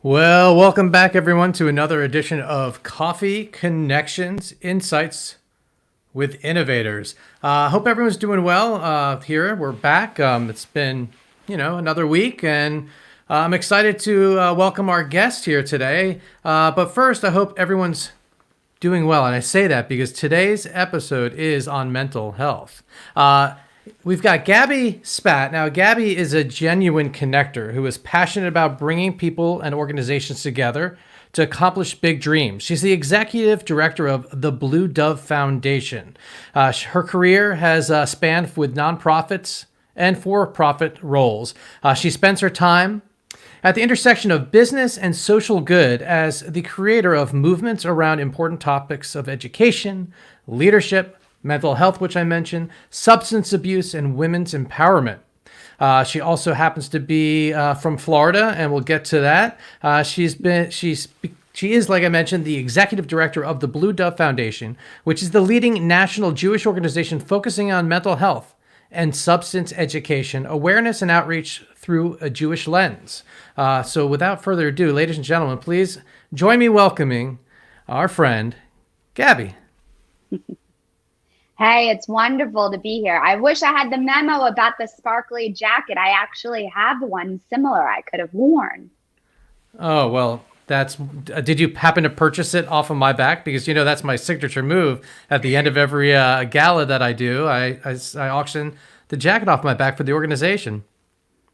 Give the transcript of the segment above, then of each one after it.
Well, welcome back, everyone, to another edition of Coffee Connections Insights with Innovators. Hope everyone's doing well here. We're back. It's been, another week, and I'm excited to welcome our guest here today. But first, I hope everyone's doing well. And I say that because today's episode is on mental health. We've got Gabby Spatt. Now, Gabby is a genuine connector who is passionate about bringing people and organizations together to accomplish big dreams. She's the executive director of the Blue Dove Foundation. Her career has spanned with nonprofits and for-profit roles. She spends her time at the intersection of business and social good as the creator of movements around important topics of education, leadership, mental health, which I mentioned, substance abuse, and women's empowerment. She also happens to be from Florida, and we'll get to that. She is, like I mentioned, the executive director of the Blue Dove Foundation, which is the leading national Jewish organization focusing on mental health and substance education, awareness, and outreach through a Jewish lens. So without further ado, ladies and gentlemen, please join me welcoming our friend, Gabby. Hey, it's wonderful to be here. I wish I had the memo about the sparkly jacket. I actually have one similar I could have worn. Oh, well, did you happen to purchase it off of my back? Because, that's my signature move. At the end of every gala that I do, I auction the jacket off my back for the organization.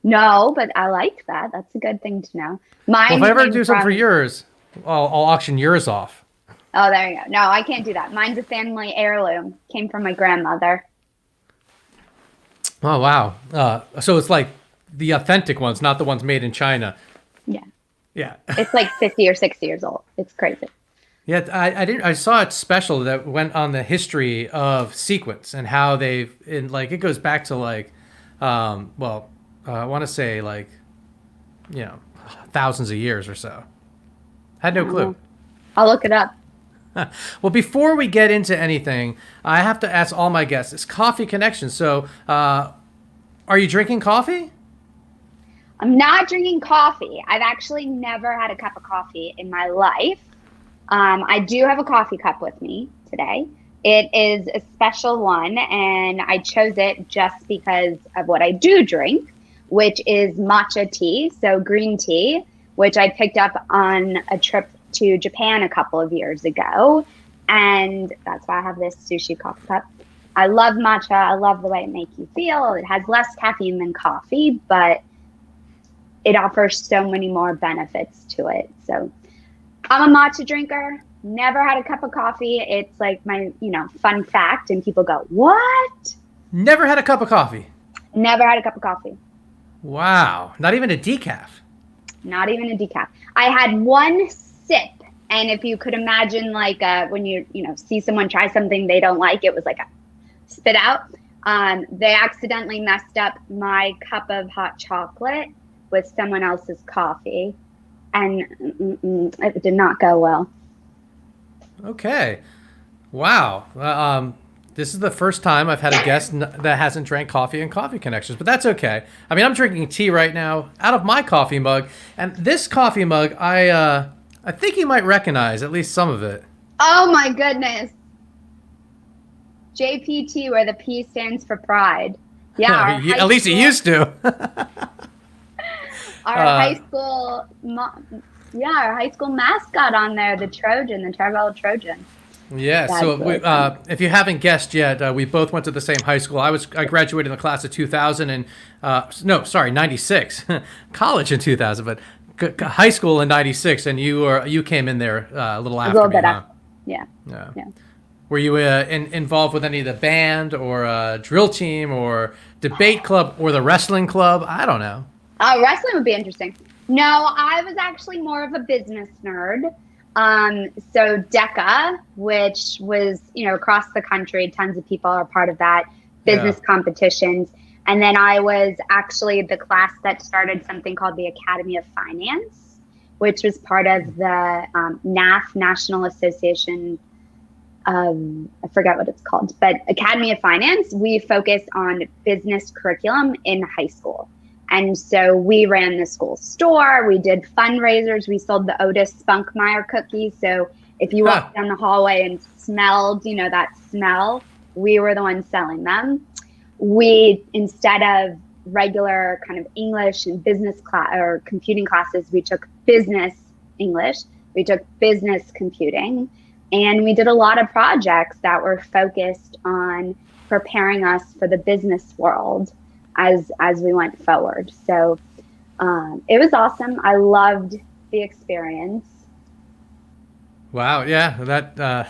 No, but I like that. That's a good thing to know. Well, if I ever do something for yours, I'll auction yours off. Oh, there you go. No, I can't do that. Mine's a family heirloom. Came from my grandmother. Oh, wow. So it's like the authentic ones, not the ones made in China. Yeah. Yeah. It's like 50 or 60 years old. It's crazy. Yeah, I saw a special that went on the history of sequins and how it goes back to I want to say thousands of years or so. Had no clue. I'll look it up. Well, before we get into anything, I have to ask all my guests. It's Coffee Connection. So, are you drinking coffee? I'm not drinking coffee. I've actually never had a cup of coffee in my life. I do have a coffee cup with me today. It is a special one, and I chose it just because of what I do drink, which is matcha tea, so green tea, which I picked up on a trip to Japan a couple of years ago, and that's why I have this sushi coffee cup. I love matcha. I love the way it makes you feel. It has less caffeine than coffee, but it offers so many more benefits to it. So I'm a matcha drinker. Never had a cup of coffee. It's like my, fun fact, and people go, "What? Never had a cup of coffee?" Never had a cup of coffee. Wow. Not even a decaf? Not even a decaf. I had one sip, and if you could imagine when you see someone try something they don't like, it was like a spit out. They accidentally messed up my cup of hot chocolate with someone else's coffee, and it did not go well. Okay. Wow. This is the first time I've had a guest that hasn't drank coffee in Coffee Connections, but that's okay. I mean, I'm drinking tea right now out of my coffee mug, and this coffee mug, I think you might recognize at least some of it. Oh my goodness. JPT, where the P stands for pride. Yeah. At least it used to. Our high school mascot on there, the Trojan, the Travel Trojan. Yeah, so if you haven't guessed yet, we both went to the same high school. I graduated in the class of 2000 and 96. College in 2000, but high school in 96, and you came in there a little after me, huh? Yeah. Were you involved with any of the band or drill team or debate club or the wrestling club? I don't know. Wrestling would be interesting. No, I was actually more of a business nerd. So DECA, which was, across the country, tons of people are part of that, business competitions. And then I was actually the class that started something called the Academy of Finance, which was part of the NAF, National Association, I forget what it's called, but Academy of Finance. We focus on business curriculum in high school. And so we ran the school store. We did fundraisers. We sold the Otis Spunkmeyer cookies. So if you walked down the hallway and smelled, that smell, we were the ones selling them. We, instead of regular kind of English and business class or computing classes, we took business English. We took business computing. And we did a lot of projects that were focused on preparing us for the business world as we went forward. So it was awesome. I loved the experience. Wow, yeah, that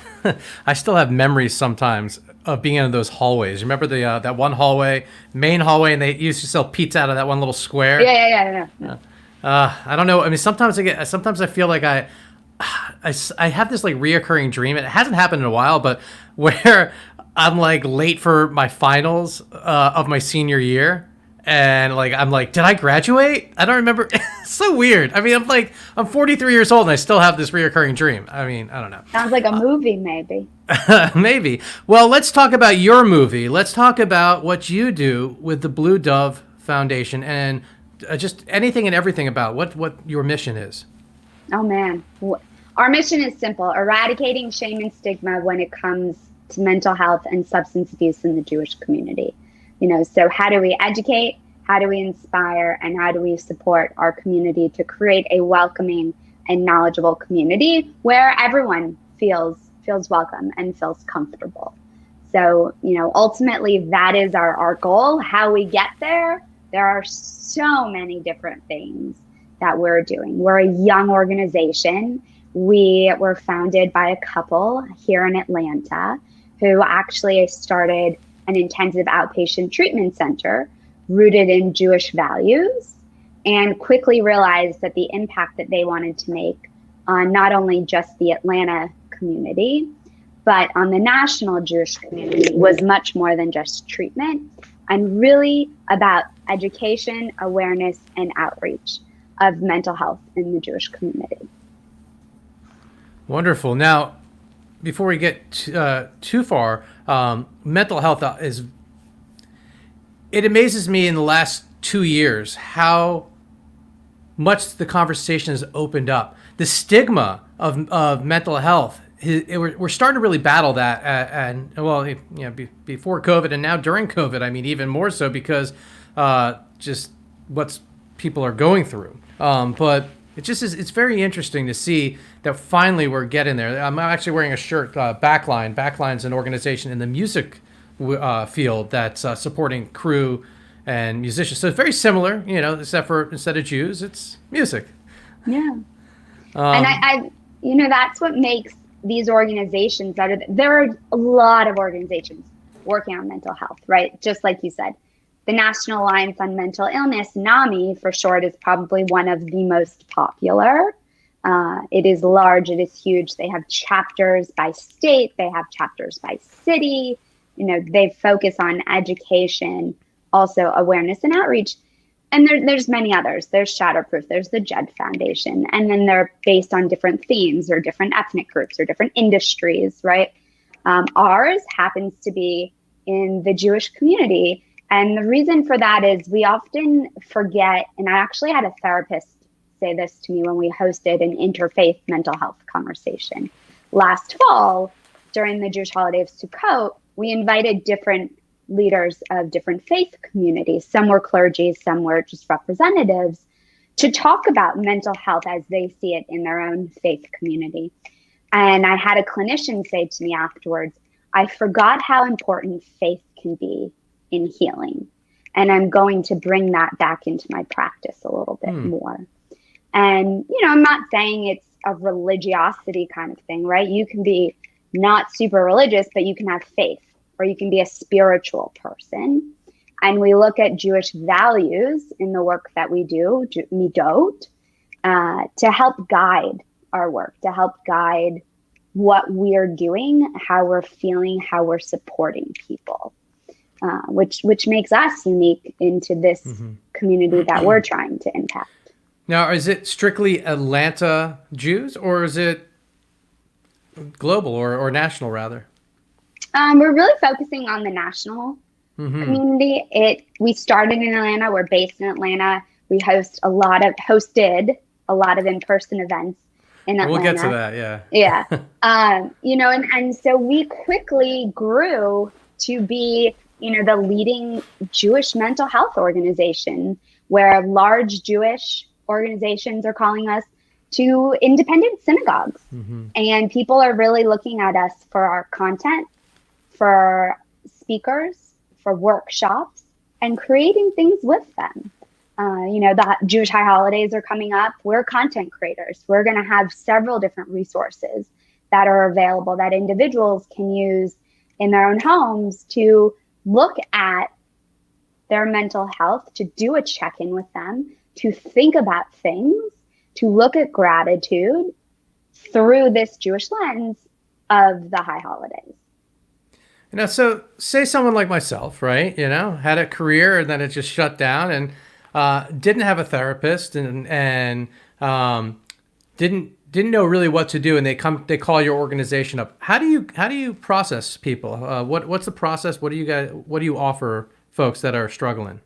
I still have memories sometimes of being in those hallways. Remember the that one hallway, main hallway, and they used to sell pizza out of that one little square. Yeah. I don't know. I mean, sometimes I feel like I have this like reoccurring dream. It hasn't happened in a while, but where I'm like late for my finals of my senior year, and like I'm like, did I graduate? I don't remember. It's so weird. I mean, I'm 43 years old and I still have this reoccurring dream. I mean, I don't know. Sounds like a movie, maybe. Maybe. Well, let's talk about your movie. Let's talk about what you do with the Blue Dove Foundation, and just anything and everything about what your mission is. Oh man, our mission is simple: eradicating shame and stigma when it comes to mental health and substance abuse in the Jewish community. So how do we educate, how do we inspire, and how do we support our community to create a welcoming and knowledgeable community where everyone feels welcome and feels comfortable. So, ultimately that is our goal. How we get there are so many different things that we're doing. We're a young organization. We were founded by a couple here in Atlanta who actually started an intensive outpatient treatment center rooted in Jewish values, and quickly realized that the impact that they wanted to make on not only just the Atlanta community, but on the national Jewish community was much more than just treatment, and really about education, awareness, and outreach of mental health in the Jewish community. Wonderful. Now, before we get too far, mental health it amazes me in the last 2 years how much the conversation has opened up. The stigma of mental health, we're starting to really battle that, before COVID and now during COVID. I mean, even more so because just what people are going through. But it's very interesting to see that finally we're getting there. I'm actually wearing a shirt, Backline. Backline's an organization in the music field that's supporting crew and musicians. So it's very similar, except for instead of Jews, it's music. Yeah. And I that's what makes these organizations there are a lot of organizations working on mental health, right? Just like you said. The National Alliance on Mental Illness, NAMI for short, is probably one of the most popular. It is large, it is huge. They have chapters by state, they have chapters by city. They focus on education, also awareness and outreach. And there's many others. There's Shatterproof, there's the Jed Foundation, and then they're based on different themes or different ethnic groups or different industries, right? Ours happens to be in the Jewish community. And the reason for that is we often forget, and I actually had a therapist say this to me when we hosted an interfaith mental health conversation. Last fall, during the Jewish holiday of Sukkot, we invited different leaders of different faith communities. Some were clergy, some were just representatives, to talk about mental health as they see it in their own faith community. And I had a clinician say to me afterwards, I forgot how important faith can be in healing. And I'm going to bring that back into my practice a little bit more. And, I'm not saying it's a religiosity kind of thing, right? You can be not super religious, but you can have faith, or you can be a spiritual person. And we look at Jewish values in the work that we do, midot, to help guide our work, to help guide what we're doing, how we're feeling, how we're supporting people. Which makes us unique into this community that we're trying to impact. Now, is it strictly Atlanta Jews, or is it global or national rather? We're really focusing on the national community. We started in Atlanta. We're based in Atlanta. We hosted a lot of in-person events in Atlanta. We'll get to that, yeah. Yeah. And so we quickly grew to be, the leading Jewish mental health organization, where large Jewish organizations are calling us to independent synagogues. And people are really looking at us for our content, for speakers, for workshops, and creating things with them. The Jewish high holidays are coming up. We're content creators. We're going to have several different resources that are available that individuals can use in their own homes to look at their mental health, to do a check-in with them, to think about things, to look at gratitude through this Jewish lens of the high holidays. So say someone like myself, right? Had a career and then it just shut down, and didn't have a therapist, and didn't know really what to do, and they call your organization up. How do you process people? What's the process? What do you offer folks that are struggling?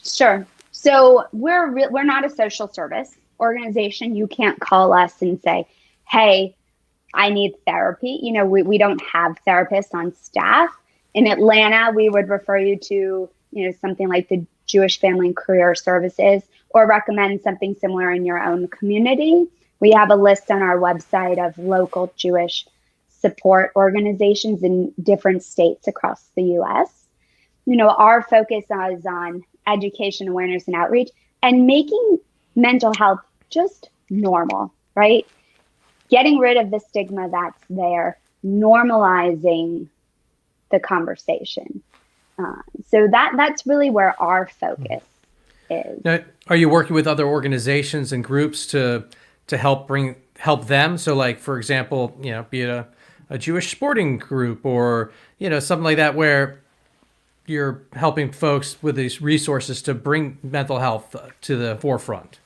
Sure. So we're not a social service organization. You can't call us and say, "Hey, I need therapy." We don't have therapists on staff. In Atlanta, we would refer you to, something like the Jewish Family and Career Services, or recommend something similar in your own community. We have a list on our website of local Jewish support organizations in different states across the U.S. Our focus is on education, awareness, and outreach, and making mental health just normal, right? Getting rid of the stigma that's there, normalizing the conversation. So that's really where our focus is. Now, are you working with other organizations and groups to help them? So, like, for example, be it a Jewish sporting group, or something like that, where you're helping folks with these resources to bring mental health to the forefront.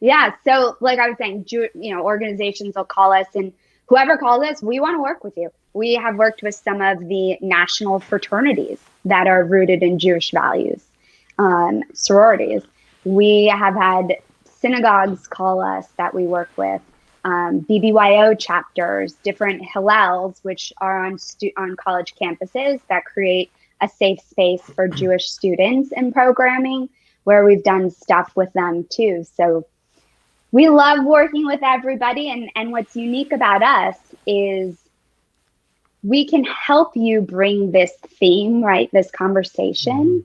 Yeah. So like I was saying, organizations will call us, and whoever calls us, we want to work with you. We have worked with some of the national fraternities that are rooted in Jewish values, sororities. We have had synagogues call us that we work with, BBYO chapters, different Hillels, which are on college campuses that create a safe space for Jewish students in programming, where we've done stuff with them too. So we love working with everybody. And what's unique about us is we can help you bring this theme, right, this conversation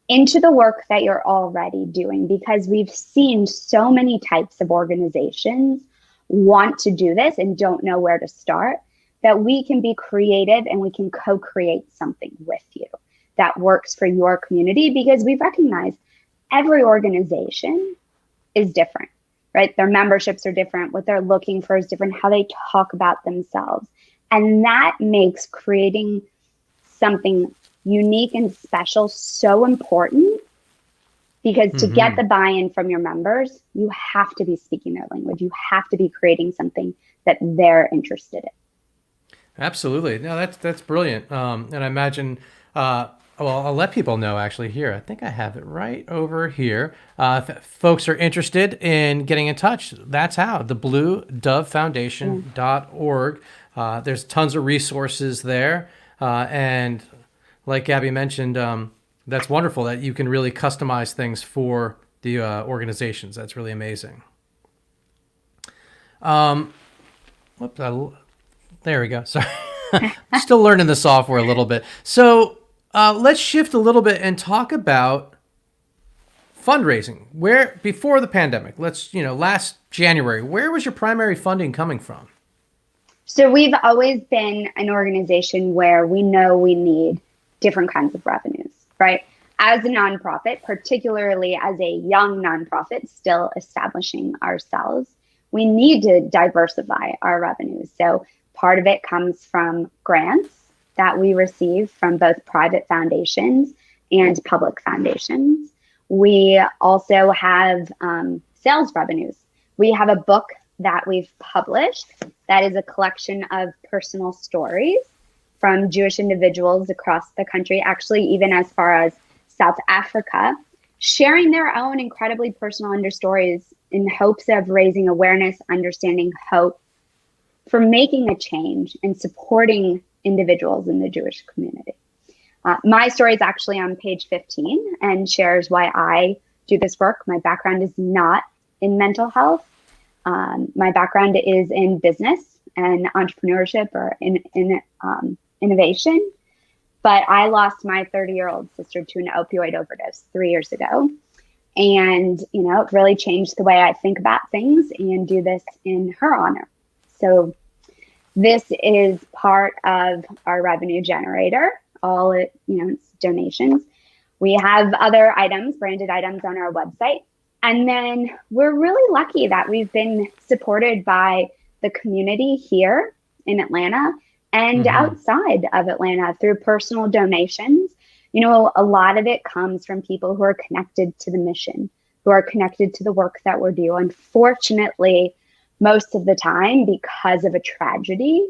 into the work that you're already doing, because we've seen so many types of organizations want to do this and don't know where to start, that we can be creative and we can co-create something with you that works for your community, because we recognize every organization is different, right? Their memberships are different. What they're looking for is different, how they talk about themselves. And that makes creating something unique and special so important, because to get the buy-in from your members, you have to be speaking their language. You have to be creating something that they're interested in. Absolutely. No, that's brilliant. And I imagine, I'll let people know actually here. I think I have it right over here. If folks are interested in getting in touch, that's how, the bluedovefoundation.org. There's tons of resources there. And like Gabby mentioned, that's wonderful that you can really customize things for the organizations. That's really amazing. There we go. Sorry. Still learning the software a little bit. So let's shift a little bit and talk about fundraising. Where, before the pandemic, last January, where was your primary funding coming from? So we've always been an organization where we know we need different kinds of revenues, right? As a nonprofit, particularly as a young nonprofit, still establishing ourselves, we need to diversify our revenues. So part of it comes from grants that we receive from both private foundations and public foundations. We also have sales revenues. We have a book that we've published that is a collection of personal stories from Jewish individuals across the country, actually even as far as South Africa, sharing their own incredibly personal stories in hopes of raising awareness, understanding, hope for making a change and supporting individuals in the Jewish community. My story is actually on page 15 and shares why I do this work. My background is not in mental health. My background is in business and entrepreneurship or in innovation. But I lost my 30-year-old sister to an opioid overdose 3 years ago. And, it really changed the way I think about things and do this in her honor. So this is part of our revenue generator. All it's donations. We have other items, branded items on our website. And then we're really lucky that we've been supported by the community here in Atlanta and outside of Atlanta through personal donations. A lot of it comes from people who are connected to the mission, who are connected to the work that we're doing. Unfortunately, most of the time because of a tragedy.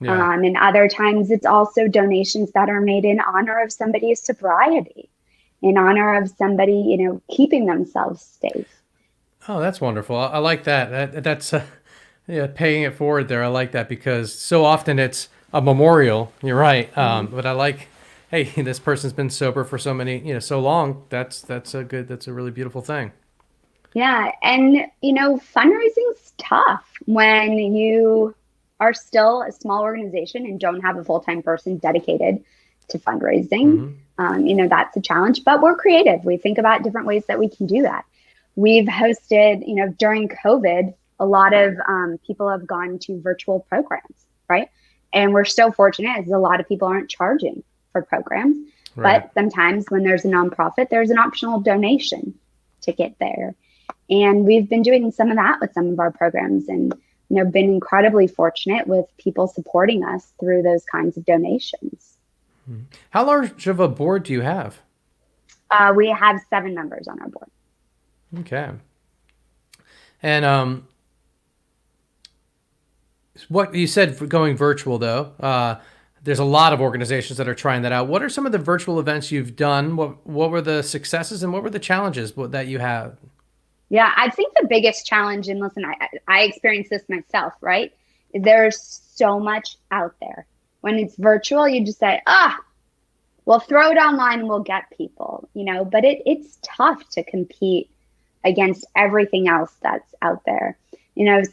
Yeah. And other times it's also donations that are made in honor of somebody's sobriety, in honor of somebody, keeping themselves safe. Oh, that's wonderful. I like that. That's paying it forward there. I like that because so often it's a memorial. You're right. But I like, hey, this person's been sober for so many, so long. That's a really beautiful thing. Yeah. And, fundraising's tough when you are still a small organization and don't have a full-time person dedicated to fundraising. That's a challenge, but we're creative. We think about different ways that we can do that. We've hosted, during COVID, a lot of people have gone to virtual programs, right? And we're so fortunate as a lot of people aren't charging for programs, right. But sometimes when there's a nonprofit, there's an optional donation to get there. And we've been doing some of that with some of our programs and been incredibly fortunate with people supporting us through those kinds of donations. How large of a board do you have? We have 7 members on our board. Okay. And what you said for going virtual, though, there's a lot of organizations that are trying that out. What are some of the virtual events you've done? What were the successes and what were the challenges that you have? Yeah, I think the biggest challenge, and listen, I experienced this myself, right? There's so much out there. When it's virtual, you just say, we'll throw it online and we'll get people, but it's tough to compete against everything else that's out there.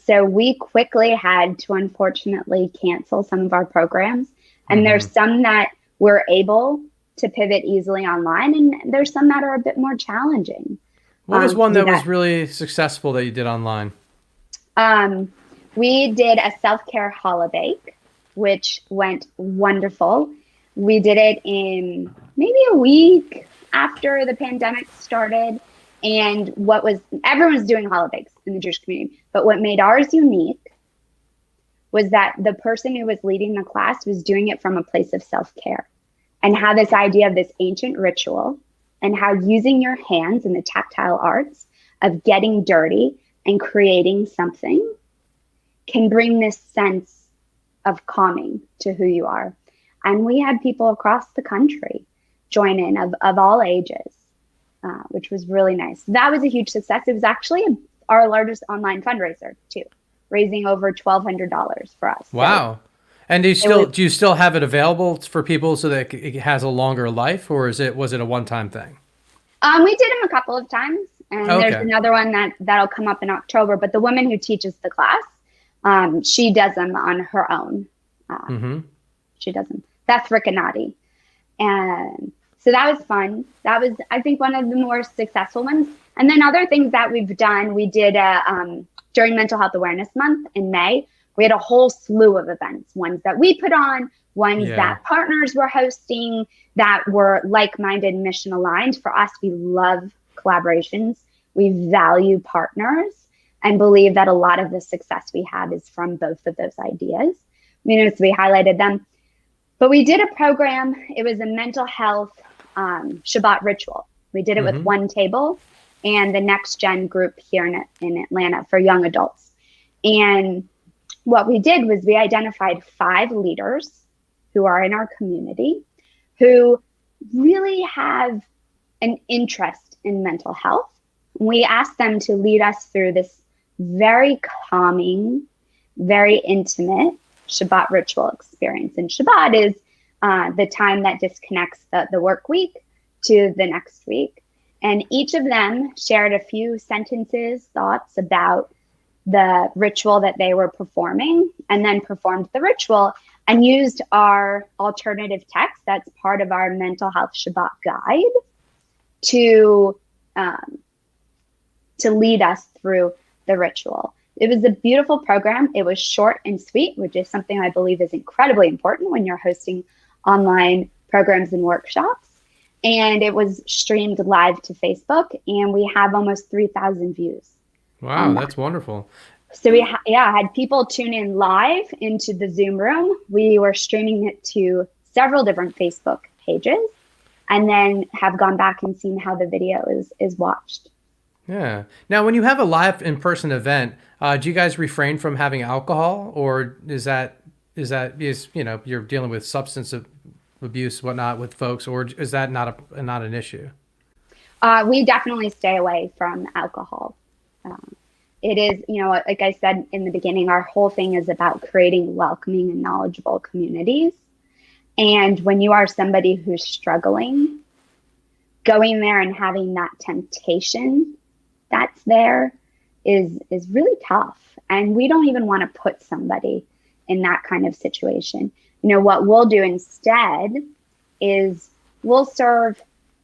So we quickly had to unfortunately cancel some of our programs. And there's some that we're able to pivot easily online, and there's some that are a bit more challenging. What was one that was really successful that you did online? We did a self-care holiday, which went wonderful. We did it in maybe a week after the pandemic started. And everyone's doing holidays in the Jewish community. But what made ours unique was that the person who was leading the class was doing it from a place of self-care and how this idea of this ancient ritual and how using your hands and the tactile arts of getting dirty and creating something can bring this sense of calming to who you are. And we had people across the country join in of all ages, which was really nice. That was a huge success. It was actually our largest online fundraiser too, raising over $1,200 for us. Wow. So and do you still have it available for people so that it has a longer life, or was it a one-time thing? We did them a couple of times, and there's another one that'll come up in October. But the woman who teaches the class, she does them on her own. She does them. That's Riccanati. And so that was fun. That was, I think, one of the more successful ones. And then other things that we've done, we did during Mental Health Awareness Month in May, we had a whole slew of events, ones that we put on, ones that partners were hosting that were like-minded, mission aligned. For us, we love collaborations. We value partners and believe that a lot of the success we have is from both of those ideas. So we highlighted them. But we did a program. It was a mental health Shabbat ritual. We did it with One Table and the Next Gen group here in Atlanta for young adults. And what we did was we identified 5 leaders who are in our community who really have an interest in mental health. We ask them to lead us through this very calming, very intimate Shabbat ritual experience. And Shabbat is the time that disconnects the work week to the next week. And each of them shared a few sentences, thoughts about the ritual that they were performing, and then performed the ritual and used our alternative text that's part of our mental health Shabbat guide to lead us through the ritual. It was a beautiful program. It was short and sweet, which is something I believe is incredibly important when you're hosting online programs and workshops. And it was streamed live to Facebook, and we have almost 3,000 views. Wow, that's wonderful. So we had people tune in live into the Zoom room. We were streaming it to several different Facebook pages, and then have gone back and seen how the video is watched. Yeah. Now, when you have a live in-person event, do you guys refrain from having alcohol, or is you're dealing with substance abuse, whatnot, with folks, or is that not an issue? We definitely stay away from alcohol. It is, like I said in the beginning, our whole thing is about creating welcoming and knowledgeable communities. And when you are somebody who's struggling, going there and having that temptation that's there is really tough. And we don't even want to put somebody in that kind of situation. What we'll do instead is we'll serve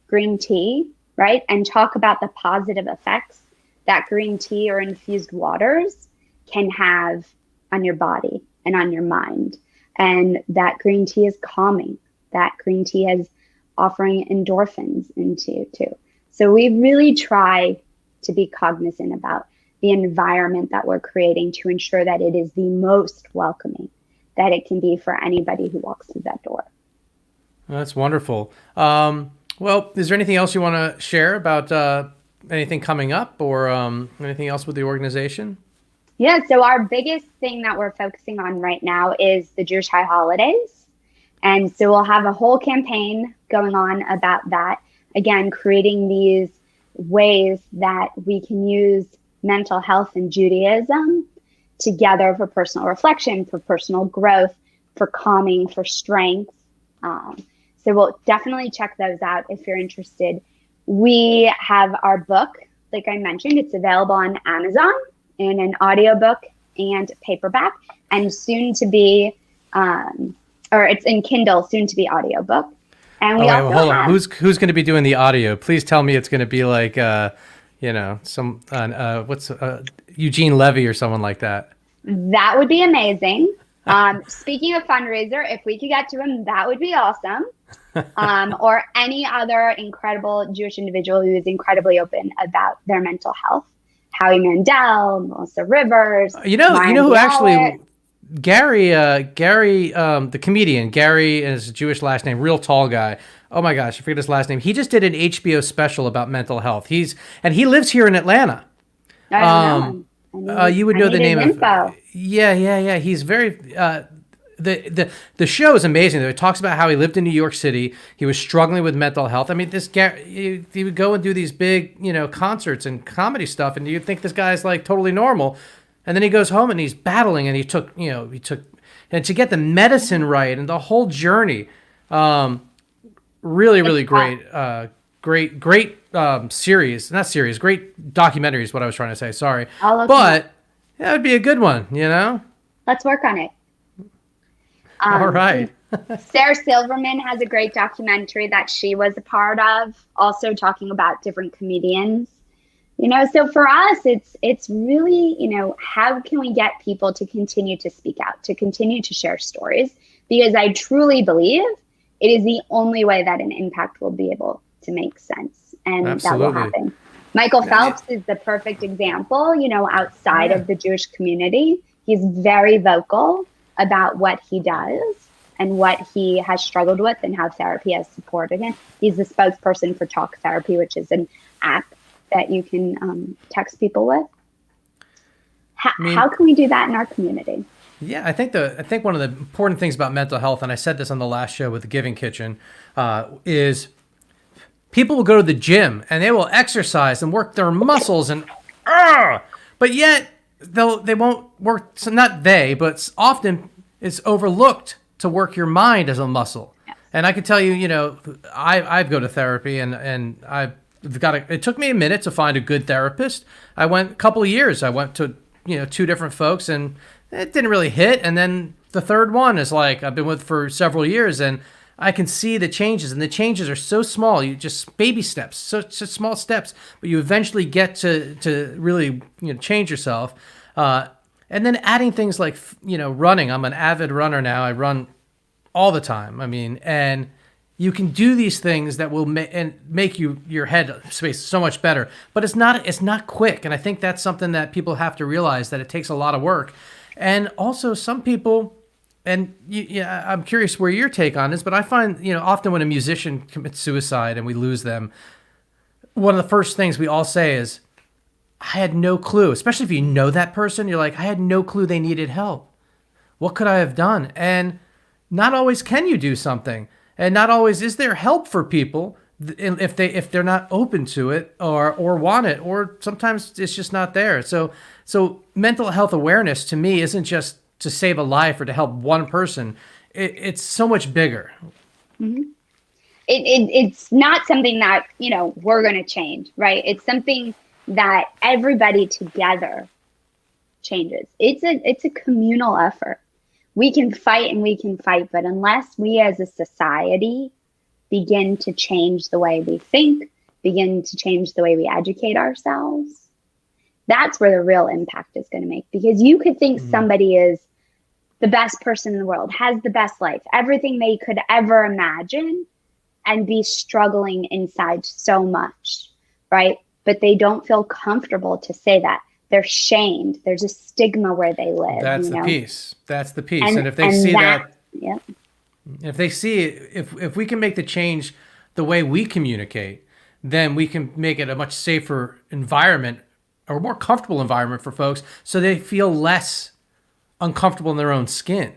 green tea, right? And talk about the positive effects that green tea or infused waters can have on your body and on your mind. And that green tea is calming. That green tea is offering endorphins into you too. So we really try to be cognizant about the environment that we're creating to ensure that it is the most welcoming that it can be for anybody who walks through that door. That's wonderful. Well, is there anything else you want to share about anything coming up, or anything else with the organization? Yeah, so our biggest thing that we're focusing on right now is the Jewish high holidays. And so we'll have a whole campaign going on about that. Again, creating these ways that we can use mental health and Judaism together for personal reflection, for personal growth, for calming, for strength. So we'll definitely check those out if you're interested. We have our book, like I mentioned, it's available on Amazon in an audiobook and paperback, and soon to be, or it's in Kindle, soon to be audiobook. And we also hold have, on. Who's going to be doing the audio? Please tell me it's going to be like, some Eugene Levy or someone like that. That would be amazing. Speaking of fundraiser, if we could get to him, that would be awesome. Or any other incredible Jewish individual who is incredibly open about their mental health. Howie Mandel, Melissa Rivers. You know who actually, Gary, the comedian, Gary, and his Jewish last name, real tall guy. Oh my gosh, I forget his last name. He just did an HBO special about mental health. He lives here in Atlanta. I know. You would know the name info. of. Yeah. He's very. The show is amazing. It talks about how he lived in New York City. He was struggling with mental health. I mean, this guy, he would go and do these big, concerts and comedy stuff, and you'd think this guy's like totally normal. And then he goes home and he's battling, and he took, and to get the medicine right and the whole journey, really great, great series, not series, great documentary is what I was trying to say. Sorry, but that would be a good one, Let's work on it. All right. Sarah Silverman has a great documentary that she was a part of, also talking about different comedians. So for us, it's really, how can we get people to continue to speak out, to continue to share stories? Because I truly believe it is the only way that an impact will be able to make sense. And Absolutely. That will happen. Michael Phelps is the perfect example, outside of the Jewish community. He's very vocal about what he does and what he has struggled with and how therapy has supported him. He's the spokesperson for Talk Therapy, which is an app that you can text people with. How can we do that in our community? Yeah, I think one of the important things about mental health, and I said this on the last show with the Giving Kitchen, is people will go to the gym and they will exercise and work their muscles and but yet they won't work. So not they, but often it's overlooked to work your mind as a muscle. And I can tell you, I go to therapy and it took me a minute to find a good therapist. I went a couple of years. I went to, two different folks and it didn't really hit. And then the third one is like I've been with for several years and I can see the changes, and the changes are so small. You just baby steps, such small steps, but you eventually get to really change yourself. And then adding things like running. I'm an avid runner now. I run all the time. I mean, and you can do these things that will make your head space so much better. But it's not quick, and I think that's something that people have to realize, that it takes a lot of work. And also, some people. And I'm curious where your take on this, but I find, often when a musician commits suicide and we lose them, one of the first things we all say is, I had no clue, especially if you know that person. You're like, I had no clue they needed help. What could I have done? And not always can you do something. And not always is there help for people if they're not open to it or want it, or sometimes it's just not there. So mental health awareness to me isn't just to save a life or to help one person. It's so much bigger. Mm-hmm. It's not something that, we're going to change, right? It's something that everybody together changes. It's a communal effort. We can fight, but unless we as a society begin to change the way we think, begin to change the way we educate ourselves, that's where the real impact is going to make. Because you could think somebody is the best person in the world, has the best life, everything they could ever imagine, and be struggling inside so much, right? But they don't feel comfortable to say that. They're shamed. There's a stigma where they live. That's the piece. That's the piece. And if they see that, yeah. If they see if we can make the change the way we communicate, then we can make it a much safer environment, or more comfortable environment for folks, so they feel less uncomfortable in their own skin.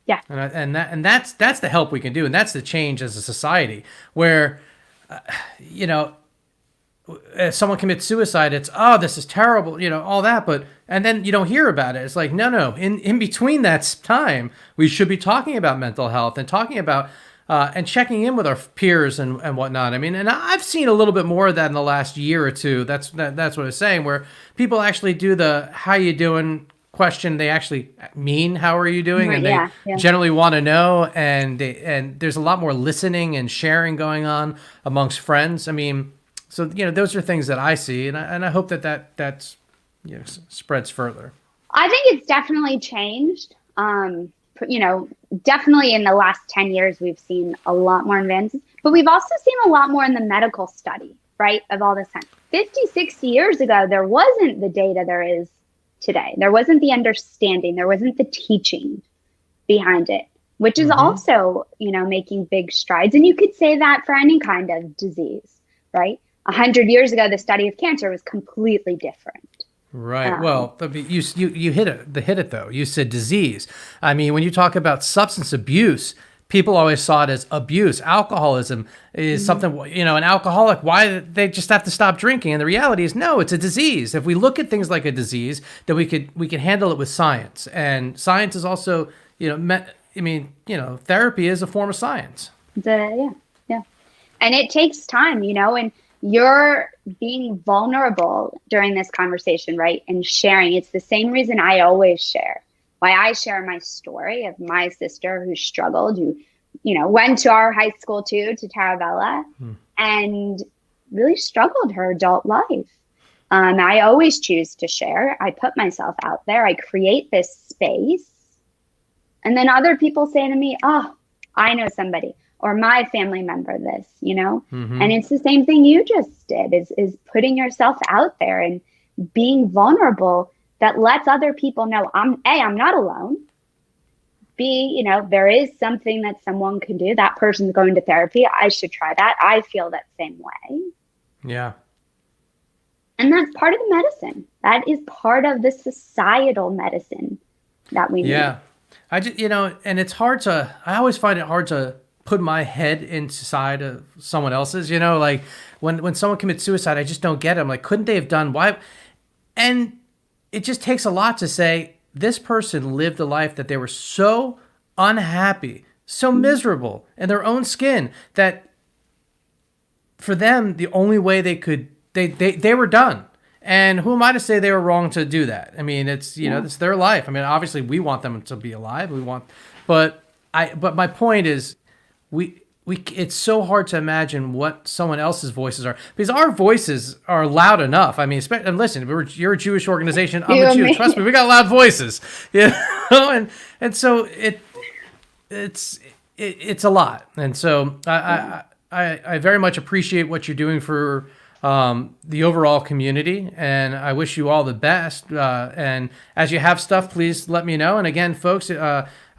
Yeah. And that's the help we can do, and that's the change as a society. Where, if someone commits suicide, it's this is terrible, all that, and then you don't hear about it. It's like no. In between that time, we should be talking about mental health and talking about and checking in with our peers and whatnot. I mean, and I've seen a little bit more of that in the last year or two. That's what I was saying, where people actually do the "How you doing?" question. They actually mean "How are you doing?" Right, and they generally want to know. And there's a lot more listening and sharing going on amongst friends. I mean, so those are things that I see, and I hope that's spreads further. I think it's definitely changed. Definitely in the last 10 years, we've seen a lot more advances, but we've also seen a lot more in the medical study, right, of all this time. 50, 60 years ago, there wasn't the data there is today. There wasn't the understanding. There wasn't the teaching behind it, which is also, making big strides. And you could say that for any kind of disease, right? 100 years ago, the study of cancer was completely different. Right. Well, you hit it though. You said disease. I mean, when you talk about substance abuse, people always saw it as abuse. Alcoholism is something, an alcoholic, why they just have to stop drinking. And the reality is, no, it's a disease. If we look at things like a disease, then we can handle it with science. And science is also, therapy is a form of science. Yeah. And it takes time, and you're being vulnerable during this conversation, right? And sharing. It's the same reason I always share. Why I share my story of my sister who struggled, who, went to our high school too, to Taravella, and really struggled her adult life. I always choose to share. I put myself out there. I create this space. And then other people say to me, oh, I know somebody, or my family member this, and it's the same thing you just did, is putting yourself out there and being vulnerable, that lets other people know I'm not alone. B, there is something that someone can do. That person's going to therapy. I should try that. I feel that same way. Yeah. And that's part of the medicine. That is part of the societal medicine that we need. Yeah. I just, and it's hard I always find it hard to put my head inside of someone else's, like when someone commits suicide, I just don't get it. I'm like, couldn't they have done why? And it just takes a lot to say this person lived a life that they were so unhappy, so miserable in their own skin that for them, the only way they were done. And who am I to say they were wrong to do that? I mean, it's, it's their life. I mean, obviously we want them to be alive. But my point is it's so hard to imagine what someone else's voices are, because our voices are loud enough. I mean, and listen, you're a Jewish organization. I'm a Jew. Trust me, we got loud voices, and so it's a lot. And so I very much appreciate what you're doing for the overall community, and I wish you all the best. And as you have stuff, please let me know. And again, folks,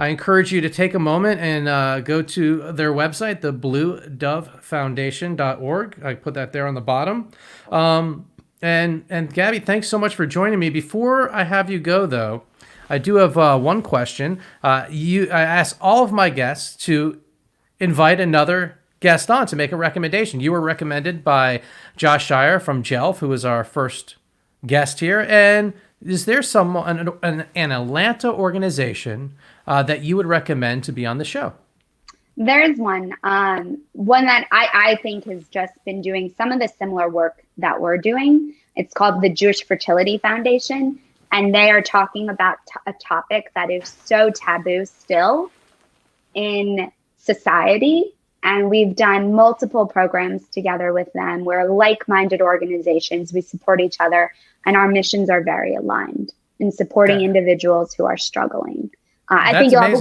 I encourage you to take a moment and go to their website, the bluedovefoundation.org. I put that there on the bottom. And Gabby, thanks so much for joining me. Before I have you go, though, I do have one question. I asked all of my guests to invite another guest on to make a recommendation. You were recommended by Josh Shire from Jelf, who was our first guest here. And is there an Atlanta organization that you would recommend to be on the show? There is one that I think has just been doing some of the similar work that we're doing. It's called the Jewish Fertility Foundation, and they are talking about a topic that is so taboo still in society. And we've done multiple programs together with them. We're like-minded organizations. We support each other, and our missions are very aligned in supporting individuals who are struggling. I think you'll have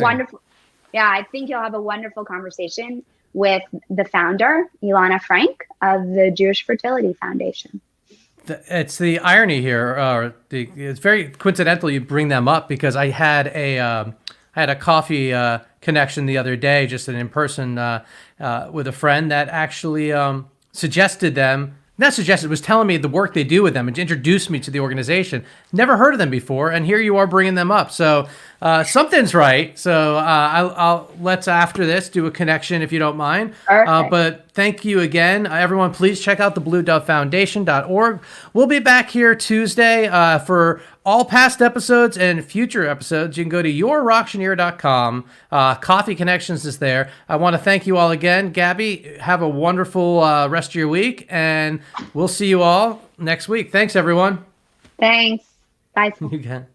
a wonderful conversation with the founder, Ilana Frank, of the Jewish Fertility Foundation. It's the irony here. It's very coincidental you bring them up, because I had a coffee connection the other day, just an in-person with a friend that actually was telling me the work they do with them and introduced me to the organization. Never heard of them before, and here you are bringing them up. So something's right. So let's, after this, do a connection if you don't mind. But thank you again. Everyone, please check out the bluedovefoundation.org. We'll be back here Tuesday for all past episodes and future episodes. You can go to yourauctioneer.com. Coffee Connections is there. I want to thank you all again. Gabby, have a wonderful rest of your week, and we'll see you all next week. Thanks, everyone. Thanks. Bye. You can.